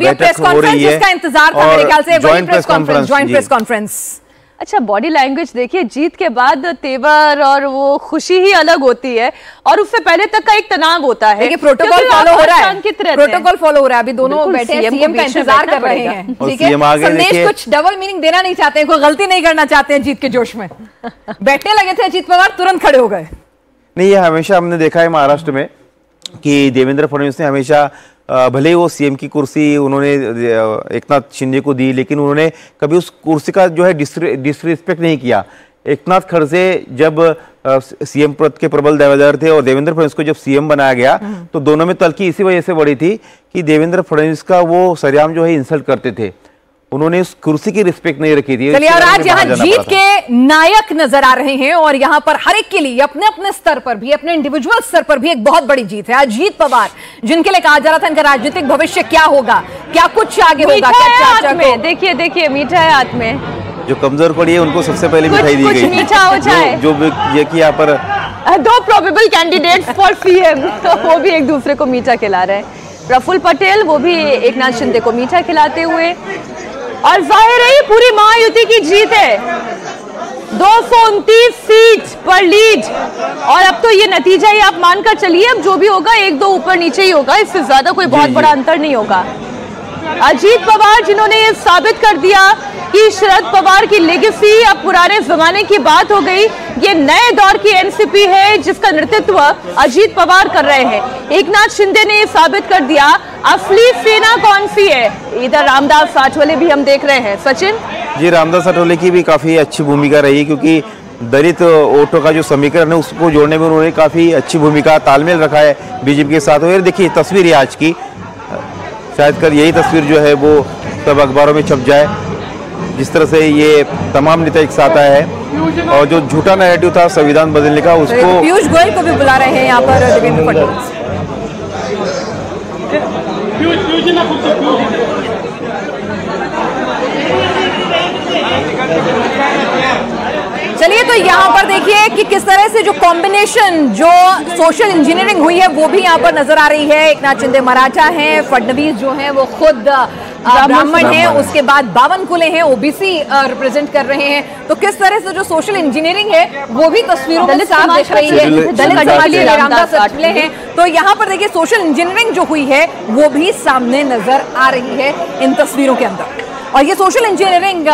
अभी press conference जिसका इंतजार था मेरे ख्याल से, वही press conference, joint press conference. अच्छा, बॉडी लैंग्वेज देखिए, जीत के बाद तेवर और वो खुशी ही अलग होती है, और उससे पहले तक का एक तनाव होता है। देखिए प्रोटोकॉल फॉलो हो रहा है, प्रोटोकॉल फॉलो हो रहा है। अभी दोनों बैठे हैं, सीएम का इंतजार कर रहे हैं, ठीक है। संदेश कुछ डबल मीनिंग देना नहीं चाहते हैं, कोई गलती नहीं करना चाहते हैं जीत के जोश में। बैठने लगे थे अजीत पवार, तुरंत खड़े हो गए। नहीं, ये हमेशा हमने देखा है महाराष्ट्र में कि देवेंद्र फडणवीस ने हमेशा भले ही वो सीएम की कुर्सी उन्होंने एकनाथ शिंदे को दी, लेकिन उन्होंने कभी उस कुर्सी का जो है डिसरिस्पेक्ट नहीं किया। एकनाथ खड़से जब सीएम पद के प्रबल दावेदार थे और देवेंद्र फडणवीस को जब सीएम बनाया गया तो दोनों में तल्खी इसी वजह से बढ़ी थी कि देवेंद्र फडणवीस का वो सरेआम जो है इंसल्ट करते थे, उन्होंने उस कुर्सी की रिस्पेक्ट नहीं रखी थी। चलिए, और आज यहाँ जीत के नायक नजर आ रहे हैं, और यहाँ पर हर एक के लिए अपने अपने स्तर पर भी, अपने इंडिविजुअल स्तर पर भी एक बहुत बड़ी जीत है। अजीत पवार, जिनके लिए कहा जा रहा था इनका राजनीतिक भविष्य क्या होगा, क्या कुछ आगे होगा, क्या में देखिए देखिए मीठा है हाथ में। जो कमजोर पड़ी है उनको सबसे पहले मिठाई दी गई, मीठा हो जाए। जो ये कि यहाँ पर 2 प्रोबेबल कैंडिडेट फॉर सीएम, तो वो भी एक दूसरे को मीठा खिला रहे हैं। प्रफुल्ल पटेल वो भी एकनाथ शिंदे को मीठा खिलाते हुए, और जाहिर है ये पूरी महायुति की जीत है। 229 सीट पर लीड, और अब तो ये नतीजा ही आप मानकर चलिए, अब जो भी होगा 1-2 ऊपर नीचे ही होगा, इससे ज्यादा कोई बहुत बड़ा अंतर नहीं होगा। अजीत पवार जिन्होंने ये साबित कर दिया कि शरद पवार की लेगेसी अब पुराने जमाने की बात हो गई, ये नए दौर की एनसीपी है जिसका नेतृत्व अजीत पवार कर रहे हैं। एकनाथ शिंदे ने ये साबित कर दिया असली सेना कौन सी है। इधर रामदास आठवले भी हम देख रहे हैं। सचिन जी, रामदास आठवले की भी काफी अच्छी भूमिका रही, क्योंकि दलित वोटों का जो समीकरण है उसको जोड़ने में उन्होंने काफी अच्छी भूमिका, तालमेल रखा है बीजेपी के साथ। और देखिए तस्वीर है आज की, शायद कर यही तस्वीर जो है वो सब अखबारों में छप जाए, जिस तरह से ये तमाम नेता एक साथ आया है, और जो झूठा नैरेटिव था संविधान बदलने का उसको। पीयूष गोयल को भी बुला रहे हैं यहाँ पर देवेंद्र फडणवीस। चलिए, तो यहाँ पर देखिए कि किस तरह से जो कॉम्बिनेशन, जो सोशल इंजीनियरिंग हुई है वो भी यहाँ पर नजर आ रही है। एकनाथ शिंदे मराठा हैं, फडणवीस जो हैं वो खुद ब्राह्मण हैं, उसके बाद बावनकुले हैं, ओबीसी रिप्रेजेंट कर रहे हैं। तो किस तरह से जो सोशल इंजीनियरिंग है वो भी तस्वीरों में साफ दिख रही है। दलित रामदास आठवले हैं, तो यहाँ पर देखिए सोशल इंजीनियरिंग जो हुई है वो भी सामने नजर आ रही है इन तस्वीरों के अंदर। और ये सोशल इंजीनियरिंग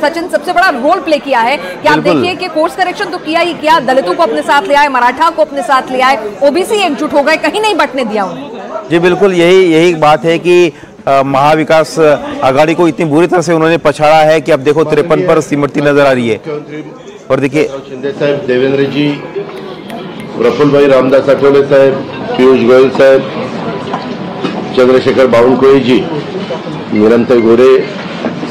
सचिन सबसे बड़ा रोल प्ले किया है कि आप देखिए कि कोर्स करेक्शन तो किया ही किया, दलितों को अपने साथ ले आए, मराठा को अपने साथ ले आए, ओबीसी एकजुट हो गए, कहीं नहीं बटने दिया उन्हें। जी बिल्कुल, यही बात है कि महाविकास आघाड़ी को इतनी बुरी तरह से उन्होंने पछाड़ा है कि अब देखो 53 पर सिमटती नजर आ रही है। और देखिए शिंदे साहब, देवेंद्र जी, प्रफुल्ल भाई, रामदास आठवले साहेब, पीयूष गोयल साहेब, चंद्रशेखर बावनकुळे जी, निरंतर गोरे,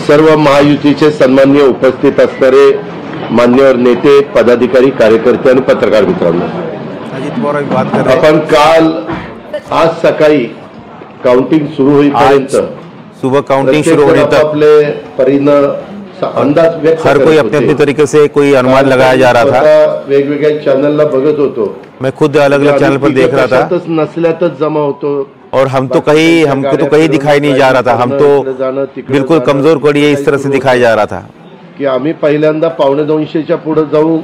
सर्व महायुतीचे सन्माननीय उपस्थित असणारे मान्यवर नेते, पदाधिकारी, कार्यकर्ते आणि पत्रकार मित्रांनो, आपण काल आज सकाळी काउंटिंग सुरू होईपर्यंत, सुबह काउंटिंग शुरू होने तक आपले परिणय अंदाज व्यक्त हर कोई अपने अपने तरीके से कोई अनुमान लगाया जा रहा था। वेगवेगळ्या चॅनलला बघत होतो, मैं खुद अलग अलग चैनल पर देख रहा था, नसल्यातच जमा होतो, और हमको तो कहीं दिखाई नहीं जा रहा था, हम तो बिल्कुल कमजोर पड़ी है इस तरह से दिखाया जा रहा था की आम्ही पहिल्यांदा 1:45च्या पुढे जाऊ,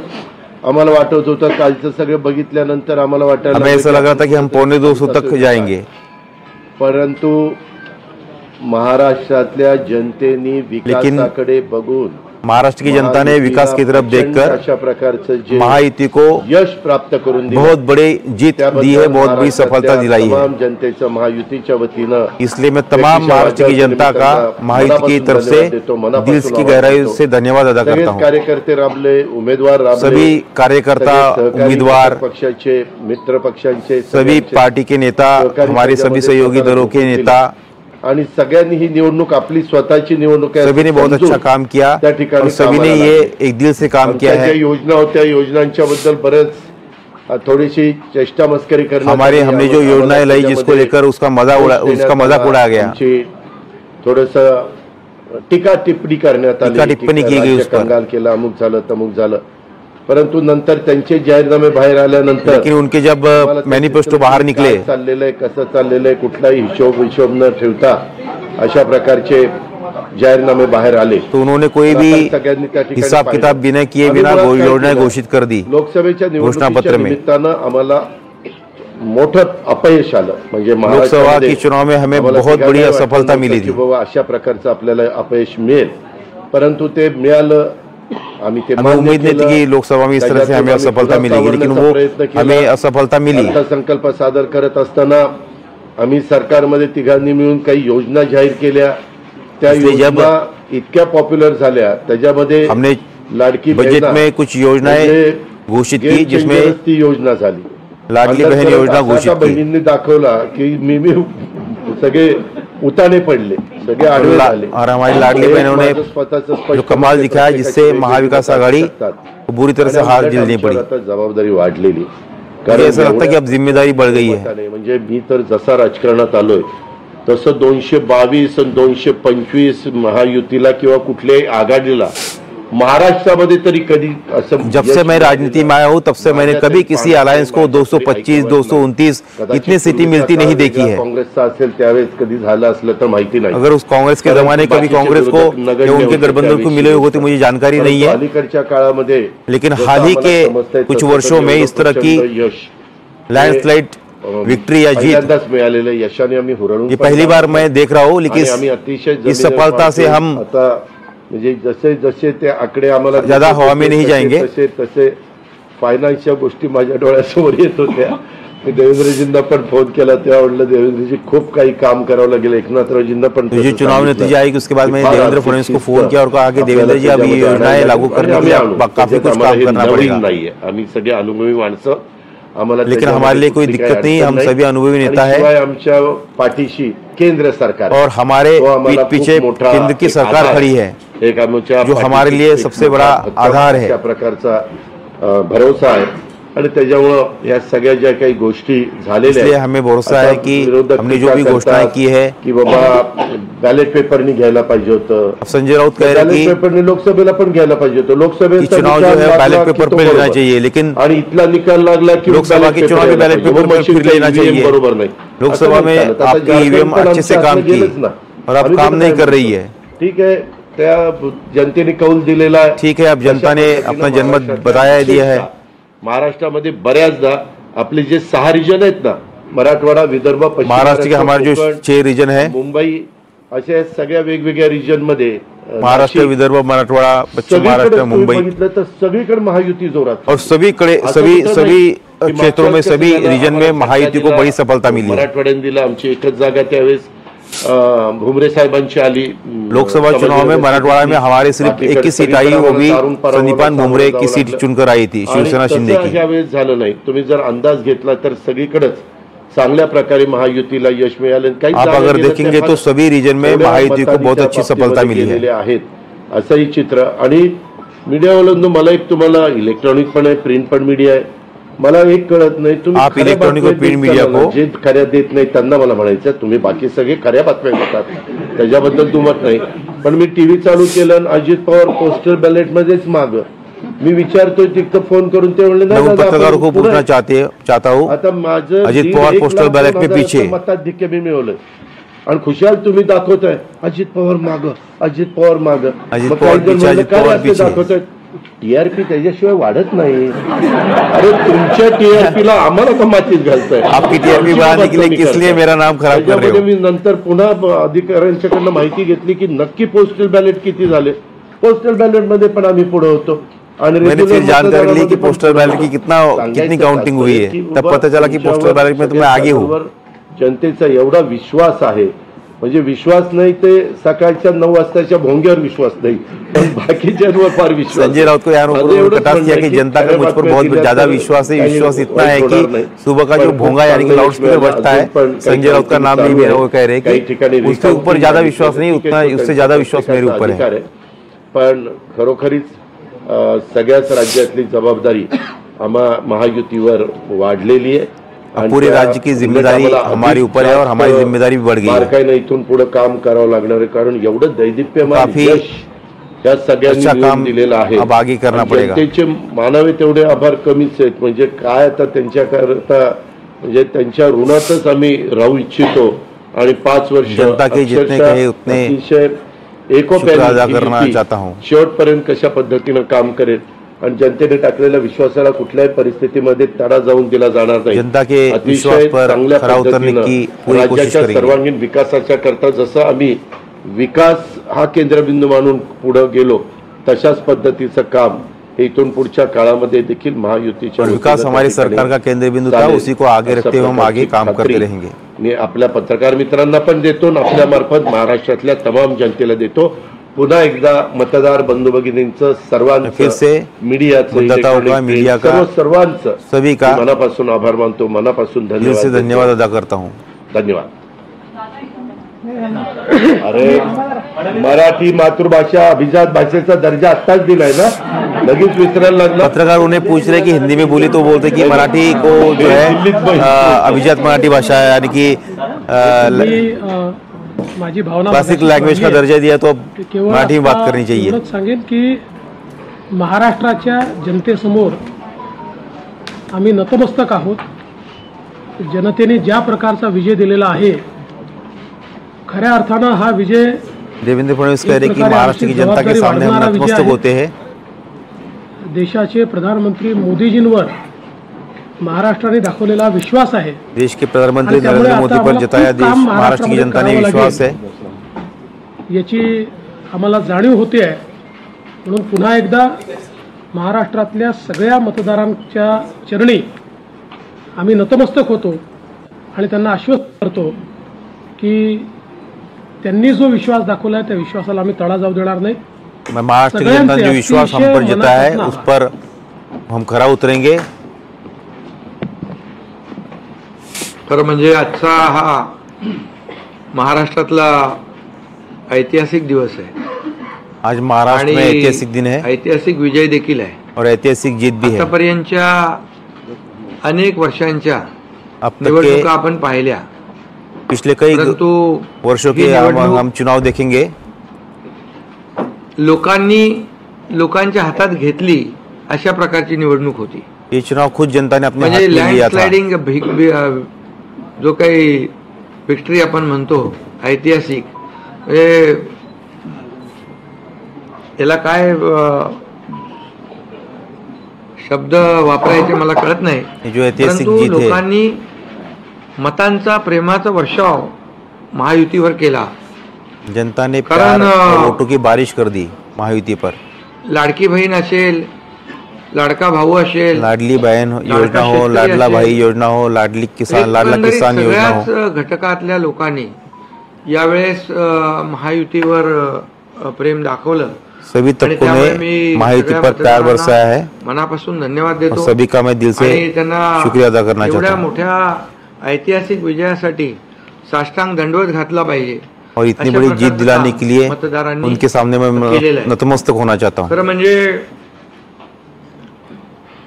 आम्हाला वाटत होतं कालचं सगळं बघितल्यानंतर आम्हाला वाटायला हमें ऐसा लग रहा था कि हम 1:45 तक जाएंगे, परंतु महाराष्ट्रातल्या जनतेने विकासाकडे बघून, महाराष्ट्र की जनता ने विकास की तरफ देखकर अशा प्रकारचं महायुति को यश प्राप्त करून बहुत बड़ी जीत दी है, बहुत बड़ी सफलता दिलाई है। तमाम जनतेचं महायुतीच्या वतीनं, इसलिए मैं तमाम महाराष्ट्र की जनता का महायुति की तरफ से दिल की गहराई से धन्यवाद अदा करता हूँ। कार्यकर्ते राबले, उमेदवार राबले, सभी कार्यकर्ता, उम्मीदवार, पक्षाचे, मित्र पक्षांचे, सभी पार्टी के नेता, हमारे सभी सहयोगी दलों के नेता, आणि सगळ्यांनी ही निवडणूक आपली स्वतःची निवडणूक आहे, सभी ने बहुत अच्छा काम किया और सभी ने ये एक दिल से काम किया है। योजना होत्या, योजनांच्या बद्दल बरेच थोडीशी चेष्टा मस्करी करना, हमने जो योजनाएं लाई जिसको लेकर उसका मजाक उड़ाया गया, थोडस टीका टिप्पणी करण्यात आली, टिप्पणी की गई, उस पर कंगाल केला, अमुक झालं तमुक झालं, परंतु नंतर त्यांचे जाहीरनामे बाहेर आल्यानंतर लेकिन उनके जब मैनिफेस्टो बाहर निकले, चाललेलं आहे, कसं चाललेलं आहे, कुठलाही हिशोब न ठेवता अशा प्रकारचे जाहीरनामे बाहेर आले, तो उन्होंने कोई भी हिसाब किताब बिना किए बिना योजना घोषित कर दी। लोकसभेच्या निवडणुकीच्या निमित्तानं आम्हाला मोठं अपयश आलं, म्हणजे लोकसभा के चुनाव में हमें बहुत बड़ी असफलता मिली थी। अशा प्रकारचं आपल्याला अपयश मिळेल, परंतु ते मिळालं, आम्ही ते हमें उम्मीद नहीं थी कि लोकसभा में इस तरह से हमें असफलता मिलेगी, लेकिन वो हमें असफलता मिली। अर्थसंकल्प सादर करत असताना आम्ही सरकारमध्ये तिघांनी मिळून काही योजना जाहीर केल्या, त्या योजना इतक्या पॉप्युलर झाल्या, त्याच्यामध्ये हमने लाडकी बजट में कुछ योजनाएं घोषित की, जिसमें ती योजना झाली, लाडली बहन योजना घोषित की। बहिणींनी दाखवला की मी सगळे उताने पडले, सगळे आडवे झाले, और हमारी लाडली बहनों ने जो कमाल दिखाया, जिससे महाविकास आघाड़ी को बुरी तरह से हार झेलनी पड़ी। जबाबदारी वाढलेली, कारण ऐसा लगता है कि अब जिम्मेदारी बढ़ गई है। म्हणजे मी तर जसा राजकारणात आलोय तसं 222 आणि 225 महायुतीला किंवा कुठल्याही आघाडीला महाराष्ट्रामध्ये तरी कधी असं, जब से मैं राजनीति में आया हूँ तब से मैंने कभी किसी अलायंस को 225, 229 इतनी सीटें मिलती नहीं देखी है। काँग्रेसचा असेल त्यावेळेस कधी झालं असलं तर माहिती नाही, अगर उस कांग्रेस के जमाने कभी कांग्रेस को या उनके गठबंधन को मिले हुए तो मुझे जानकारी नहीं है, अलीकडच्या काळामध्ये। लेकिन हाल ही के कुछ वर्षों में इस तरह की लैंडस्लाइड विक्ट्री या जीत मिळालेलं यशाने आम्ही हुरळून, ये पहली बार मैं देख रहा हूँ, लेकिन इस सफलता से हम म्हणजे जसे जसे ते आकडे आम्हाला ज्यादा हवा में नहीं जाएंगे, तसे तसे फायनान्सच्या गोष्टी माझ्या डोळ्यासमोर येत होत्या। मी देवेंद्रजींना पण फोन केला, तेव्हा म्हटलं देवेंद्रजी खूप काही काम करावं लागेल, एकनाथरावजींना पण। जो चुनाव नतीजा आएगी उसके बाद मैंने देवेंद्र फडणवीस को फोन किया और कहा कि देवेंद्र जी अब ये योजनाएं लागू करने के लिए काफी कुछ काम करना पड़ेगा। आम्ही सगळे अनुभवी माणसं, आम्हाला लेकिन हमारे लिए कोई दिक्कत नहीं, हम सभी अनुभवी नेता है, आमच्या पाठीशी केंद्र सरकार और हमारे पीठ पीछे केंद्र की सरकार खड़ी है, जो हमारे लिए सबसे बड़ा आधार है। त्या प्रकारचा भरोसा आहे आणि त्याच्यामुळे या सगळ्या ज्या काही गोष्टी झालेल्या आहेत, हमें भरोसा है कि हमने जो भी घोषणाएं की है की बाबा बॅलेट पेपरनी घ्यायला पाहिजे होतं। संजय राउत कह रहे हैं कि पेपरनी लोकसभेला पण घ्यायला पाहिजे होतं, लोकसभेत चुनाव जो है बैलेट पेपर पे लेना चाहिए, लेकिन आणि इथला निकाल लागला की लोकसभा के चुनाव में बैलेट पेपर पर फिर लेना चाहिए। बरोबर नाही, लोकसभा में आपकी ईवीएम अच्छे से काम की और अब काम नहीं कर रही है। ठीक है, त्या जनतेने कौल दिलेला आहे, ठीक है, अब जनता ने अपना जनमत बताया दिया है। महाराष्ट्रामध्ये बऱ्याचदा आपले जे 6 रिजन आहेत ना, मराठवाडा, विदर्भ, पश्चिम महाराष्ट्र के हमारे जो 6 रीजन है, मुंबई, अशा सगळ्या वेगवेगळ्या रिजन मध्ये महाराष्ट्र, विदर्भ, मराठवाड़ा, पश्चिम महाराष्ट्र, मुंबई, बघितलं तर सगळीकडे महायुती जोरात, और सभी क्षेत्रों में, सभी रीजन में महायुति को बड़ी सफलता मिली। मराठवाड्याने दिला, आमची एकच जागा त्यावेळेस भुमरे साहेबांची आली। लोकसभा चुनाव में मराठवाड़ा में हमारे सिर्फ 21 सीट आई, वो भी संदीपान भुमरे की सीट चुनकर आई थी, शिवसेना शिंदे की। यावेळेस झालं नाही, तुम्ही जर अंदाज घेतला तर सगळीकडेच चांगल्या प्रकारे महायुतीला यश मिळाले। आप अगर देखेंगे तो सभी रीजन में महायुति को बहुत अच्छी सफलता मिली है। असंही चित्र। आणि मीडियावाल्यांनो, मला एक तुम्हाला इलेक्ट्रॉनिक पण आहे, प्रिंट पण मीडिया आहे, मला एक कळत नाही, तुम्ही आप इलेक्ट्रॉनिक और प्रिंट मीडिया को जे खऱ्या देत नाही त्यांना मला म्हणायचं, तुम्ही बाकी सगळे खऱ्या बातम्या देतात, त्याच्याबद्दल दुमत नाही, पण मी टीव्ही चालू केलं आणि अजित पवार पोस्टल बॅलेट मध्येच माग, मी विचारतोय तिथं फोन करून, ते म्हणले नाही, पत्रकारों को पूछना चाहता हूं, आता माझं अजित पवार पोस्टल बॅलेट में पीछे मताधिक्य मी मिळवलं आणि खुशाल तुम्ही दाखवताय अजित पवार माग, अजित पवार माग, अजित पवार दाखवताय। टीआरपी त्याच्याशिवाय वाढत नाही। अरे तुमच्या टीआरपीला आम्हाला का मातीत घालताय? आपकी टीआरपी बढ़ाने के लिए किस लिए मेरा नाम खराब कर रहे हो? मी नंतर पुन्हा अधिकाऱ्यांच्याकडनं माहिती घेतली की नक्की पोस्टल बॅलेट किती झाले, पोस्टल बॅलेट मध्ये पण आम्ही पुढे होतो। आणि मैंने फिर जानकारी ली कि पोस्टल बैलेट की कितनी काउंटिंग हुई है, तब पता चला कि पोस्टल बैलेट में तो मैं आगे हूँ। जनतेचा एवढा विश्वास आहे, म्हणजे विश्वास नाही ते सकाळच्या 9 वाजताच्या भोंग्यावर विश्वास नाही, पण बाकीच्यांवर फार विश्वास। संजय राउत को यहाँ कटाक्ष किया कि जनता का मुझ पर बहुत ज्यादा विश्वास है। विश्वास इतना है कि सुबह का जो भोंगा यानी कि लाउड स्पीकर बजता है, संजय राउत का नाम नहीं मेरा, वो कह रहे कि उसके ऊपर ज्यादा विश्वास नहीं, उतना उससे ज्यादा विश्वास मेरे ऊपर है। पण खरोखरीच सगळ्याच राज्यातली जबाबदारी आम्हा महायुतीवर वाढलेली आहे। पूरे राज्य की जिम्मेदारी हमारे ऊपर है और हमारी जिम्मेदारी भी बढ़ गई है। बारकाईने इथून पुढे काम करावं लागणार आहे, कारण एवढं दैदिप्यमान यश या सगळ्यांनी अच्छा मिळून काम दिलेला आहे. अब आगे करना पड़ेगा. जनतेचे मानावे तेवढे आभार कमीच आहेत. म्हणजे काय आता त्यांच्याकरता म्हणजे त्यांच्या ऋणातच आम्ही राहू इच्छितो आणि 5 वर्ष जनता के जितने कहे उतने अतिशय शुक्र अदा करना चाहता हूं. शेवटपर्यंत कशा पद्धतीनं काम करेल आणि जनतेने टाकलेल्या विश्वासाला कुठल्याही परिस्थितीमध्ये तडा जाऊन दिला जाणार नाही. जनता के विश्वास पर खरा उतरने की पूरी कोशिश राज्याच्या करेंगे. सर्वांगीण विकासाच्या करता जसं आम्ही विकास हा केंद्रबिंदू मानून पुढे गेलो तशाच पद्धतीचं काम हे इथून पुढच्या काळामध्ये देखील महायुतीच्या विकास हमारी सरकार का केंद्र बिंदू था, उसी को आगे रखते हुए हम आगे काम करते रहेंगे. मी आपल्या पत्रकार मित्रांना पण देतो आणि आपल्या मार्फत महाराष्ट्रातल्या तमाम जनतेला देतो. पुन्हा एकदा मतदार बंधू भगिनींचं सर्वांचं मीडिया का सर्वांचं सभी का मनापासून आभार मानतो, मनापासून धन्यवाद अदा करता हूँ. धन्यवाद. अरे मराठी मातृभाषा अभिजात भाषेचा दर्जा आत्ताच दिलाय ना, लगेच विसरायला लागला. पत्रकार उन्हें पूछ रहे कि हिंदी में बोली तो बोलते कि मराठी को जो है अभिजात मराठी भाषा है, यानी कि माझी भावना क्लासिक लैंग्वेज का दर्जा दिया तो अब मराठी में बात करनी चाहिए. सांगेन की महाराष्ट्राच्या जनतेसमोर आम्ही नतमस्तक आहोत. जनतेने ज्या प्रकारचा विजय दिलेला आहे, खऱ्या अर्थानं हा विजय देवेंद्र फडणवीस कह रहे कि महाराष्ट्र की जनता के सामने हम नतमस्तक होते हैं. देशाचे प्रधानमंत्री मोदीजींवर महाराष्ट्राने दाखवलेला विश्वास आहे. देश के प्रधानमंत्री नरेंद्र मोदी पर जताया देश महाराष्ट्र की जनता ने विश्वास है, याची आम्हाला जाणीव होते आहे. म्हणून पुन्हा एकदा महाराष्ट्रातल्या सगळ्या मतदारांच्या चरणी आम्ही नतमस्तक होतो आणि त्यांना आश्वस्त करतो की त्यांनी जो विश्वास दाखवला आहे त्या विश्वासाला आम्ही तडा जाऊ देणार नाही. महाराष्ट्र की जनता ने जो विश्वास हम पर जताया है उस पर हम खरा उतरेंगे. खरं म्हणजे आजचा हा महाराष्ट्रातला ऐतिहासिक दिवस आहे. आज महाराष्ट्र में ऐतिहासिक दिन है, ऐतिहासिक विजय देखील आहे और ऐतिहासिक जीत भी है. आतापर्यंतच्या अनेक वर्षांच्या निवडणुका आपण पाहिल्या, पिछले कई वर्षों के हम चुनाव देखेंगे. लोकांच्या हातात घेतली अशा प्रकारची निवडणूक होती. ये चुनाव खुद जनता ने अपने हाथ म्हणजे में लिया था. लँडस्लाइडिंग जो काही विक्ट्री आपण म्हणतो ऐतिहासिक, याला काय शब्द वापरायचे मला कळत नाही. जो ऐतिहासिक परंतु जीत है, लोकांनी मतांचा प्रेमाचा वर्षाव महायुतीवर केला. जनता ने प्यार और वोटों की बारिश कर दी महायुति पर. लाडकी बहीण असेल, लाडका भाऊ असेल, लाडली बहन योजना हो, लाडला भाई योजना हो, लाडला किसान योजना हो, सगळ्याच घटकातल्या लोकांनी यावेळेस महायुतीवर प्रेम दाखवलं. सभी तबकों ने महायुति पर प्यार बरसाया है. मनापासून धन्यवाद देतो. सभी का मैं दिल से शुक्रिया अदा करना चाहता हूँ. एवढ्या मोठ्या ऐतिहासिक विजयासाठी साष्टांग दंडवत घातला पाहिजे और इतनी बड़ी जीत दिलाने के लिए उनके सामने मैं नतमस्तक होना चाहता हूँ. खरं म्हणजे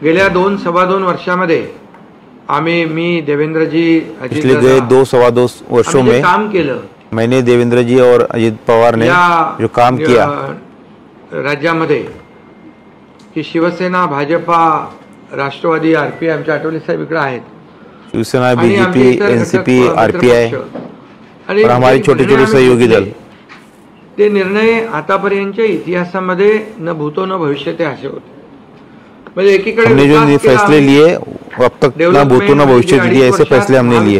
गेल्या 2-2.25 वर्षामध्ये मी देवेंद्रजी, पिछले 2-2.25 वर्षों में काम केलं. मैंने देवेंद्र जी और अजित पवार ने जो काम किया राज्यामध्ये, की शिवसेना, भाजपा, राष्ट्रवादी, आरपीआय, आमच्या आठवले साहेब इकडे आहेत, शिवसेना, बीजेपी, एनसीपी, आरपीआय और हमारे छोटे छोटे सहयोगी दल, ते निर्णय आतापर्यंतच्या इतिहासामध्ये न भूतो न भविष्यते असे होते. म्हणजे एकीकडे हमने जो फैसले लिए अब तक ना भूतो ना भविष्य दिए, ऐसे फैसले हमने लिए.